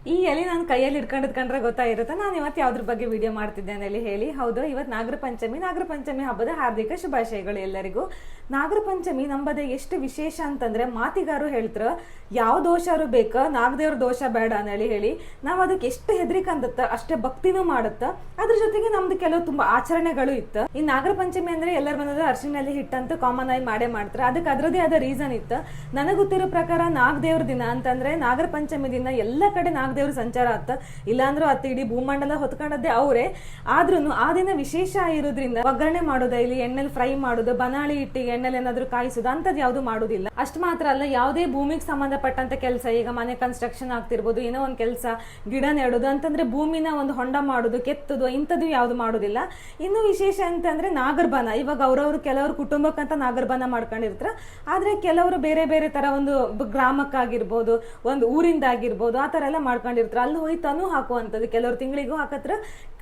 ಈ ಎಲೆ ನಾನು ಕೈಯಲ್ಲಿ ಹಿಡ್ಕೊಂಡ್ರೆ ಗೊತ್ತಾಗಿರುತ್ತೆ ನಾನು ಇವತ್ತು ಯಾವ್ದ್ರ ಬಗ್ಗೆ ವಿಡಿಯೋ ಮಾಡ್ತಿದ್ದೇನೆ ಅಲ್ಲಿ ಹೇಳಿ. ಹೌದು, ಇವತ್ತು ನಾಗರ ಪಂಚಮಿ ಹಬ್ಬದ ಹಾರ್ದಿಕ ಶುಭಾಶಯಗಳು ಎಲ್ಲರಿಗೂ. ನಾಗರ ಪಂಚಮಿ ನಂಬದೆ ಎಷ್ಟು ವಿಶೇಷ ಅಂತಂದ್ರೆ ಮಾತಿಗಾರು ಹೇಳ್ತಾರ ಯಾವ ದೋಷಾರು ಬೇಕ ನಾಗದೇವ್ರ ದೋಷ ಬೇಡ ಅಂತ ಹೇಳಿ ನಾವ್ ಅದಕ್ಕೆ ಎಷ್ಟು ಹೆದರಿಕಂದತ್ತ ಅಷ್ಟೇ ಭಕ್ತಿನೂ ಮಾಡುತ್ತ. ಅದ್ರ ಜೊತೆಗೆ ನಮ್ದು ಕೆಲವು ತುಂಬಾ ಆಚರಣೆಗಳು ಇತ್ತು. ಈ ನಾಗರ ಪಂಚಮಿ ಅಂದ್ರೆ ಎಲ್ಲರ ಮನದ ಅರ್ಶಿನಲ್ಲಿ ಹಿಟ್ಟಂತೂ ಕಾಮನ್ ಆಗಿ ಮಾಡೇ ಮಾಡ್ತಾರೆ. ಅದಕ್ಕೆ ಅದ್ರದೇ ಆದ ರೀಸನ್ ಇತ್ತು. ನನಗೆ ಗೊತ್ತಿರೋ ಪ್ರಕಾರ ನಾಗದೇವ್ರ ದಿನ ಅಂತಂದ್ರೆ ನಾಗರ ಪಂಚಮಿ ದಿನ ಎಲ್ಲ ಕಡೆ ನಾಗದೇವ್ರ ಸಂಚಾರ ಆತ. ಇಲ್ಲಾಂದ್ರೂ ಅತ್ತ ಇಡೀ ಭೂಮಂಡಲ ಹೊತ್ಕೊಂಡದ್ದೇ ಅವರೇ. ಆದ್ರೂ ಆ ದಿನ ವಿಶೇಷ ಇರೋದ್ರಿಂದ ಒಗ್ಗರಣೆ ಮಾಡೋದ, ಇಲ್ಲಿ ಎಣ್ಣೆಲಿ ಫ್ರೈ ಮಾಡೋದು, ಬನಾಳಿ ಇಟ್ಟಿಗೆ ಎಣ್ಣೆಲಿ ಏನಾದ್ರು ಕಾಯಿಸೋದು ಅಂತದ್ ಯಾವ್ದು ಮಾಡುದಿಲ್ಲ. ಅಷ್ಟ್ ಮಾತ್ರ ಅಲ್ಲ, ಯಾವುದೇ ಭೂಮಿಗೆ ಸಂಬಂಧಪಟ್ಟಂತ ಕೆಲಸ, ಈಗ ಮನೆ ಕನ್ಸ್ಟ್ರಕ್ಷನ್ ಆಗ್ತಿರ್ಬೋದು, ಏನೋ ಒಂದ್ ಕೆಲಸ, ಗಿಡ ನೆಡೋದು ಅಂತಂದ್ರೆ ಭೂಮಿನ ಒಂದು ಹೊಂಡ ಮಾಡೋದು, ಕೆತ್ತದು, ಇಂಥದ್ದು ಯಾವ್ದು ಮಾಡೋದಿಲ್ಲ. ಇನ್ನು ವಿಶೇಷ ಅಂತಂದ್ರೆ ನಾಗರಬಾನ. ಇವಾಗ ಅವ್ರವ್ರು ಕೆಲವರು ಕುಟುಂಬಕ್ಕಂತ ನಾಗರಬಾನ ಮಾಡ್ಕೊಂಡಿರ್ತಾರ. ಆದ್ರೆ ಕೆಲವರು ಬೇರೆ ಬೇರೆ ತರ ಒಂದು ಗ್ರಾಮಕ್ಕಾಗಿರ್ಬೋದು, ಒಂದು ಊರಿಂದ ಆಗಿರ್ಬೋದು, ಆ ತರ ಎಲ್ಲ ಮಾಡ್ಕೊಂಡಿರ್ತಾರ. ಅಲ್ಲಿ ಹೋಗಿ ತನೂ ಹಾಕುವಂಥದ್ದು. ಕೆಲವರು ತಿಂಗಳಿಗೂ ಹಾಕತ್ರ,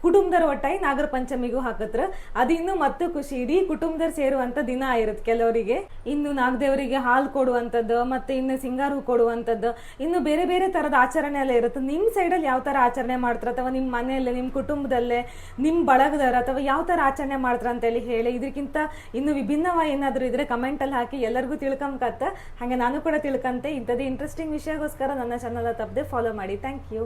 ಕುಟುಂಬದವ್ರ ಒಟ್ಟಾಗಿ ನಾಗರ ಪಂಚಮಿಗೂ ಹಾಕತ್ರ. ಅದಿನ್ನು ಮತ್ತೆ ಖುಷಿ, ಇಡೀ ಕುಟುಂಬದವ್ರು ಸೇರುವಂತ ದಿನ ಇರುತ್ತೆ ಕೆಲವರಿಗೆ. ಇನ್ನು ನಾಗದೇವರಿಗೆ ಹಾಲು ಕೊಡುವಂಥದ್ದು, ಮತ್ತೆ ಇನ್ನು ಸಿಂಗಾರ ಹೂ ಕೊಡುವಂಥದ್ದು, ಇನ್ನು ಬೇರೆ ಬೇರೆ ತರದ ಆಚರಣೆ ಎಲ್ಲ ಇರುತ್ತೆ. ನಿಮ್ ಸೈಡಲ್ಲಿ ಯಾವ ತರ ಆಚರಣೆ ಮಾಡ್ತಾರ, ಅಥವಾ ನಿಮ್ ಮನೆಯಲ್ಲೇ, ನಿಮ್ ಕುಟುಂಬದಲ್ಲೇ, ನಿಮ್ ಬಳಗದವ್ರ ಅಥವಾ ಯಾವ ತರ ಆಚರಣೆ ಮಾಡ್ತಾರ ಅಂತ ಹೇಳಿ. ಇದಕ್ಕಿಂತ ಇನ್ನು ವಿಭಿನ್ನವಾಗಿ ಏನಾದ್ರು ಇದ್ರೆ ಕಮೆಂಟ್ ಅಲ್ಲಿ ಹಾಕಿ ಎಲ್ಲರಿಗೂ ತಿಳ್ಕೊಂಬತ್ತ. ಹಾಗೆ ನಾನು ಕೂಡ ತಿಳ್ಕಂತೆ. ಇಂಥದ್ದು ಇಂಟ್ರೆಸ್ಟಿಂಗ್ ವಿಷಯಗೋಸ್ಕರ ನನ್ನ ಚಾನಲ್ ತಪ್ಪದೆ ಫಾಲೋ ಮಾಡಿ. Thank you.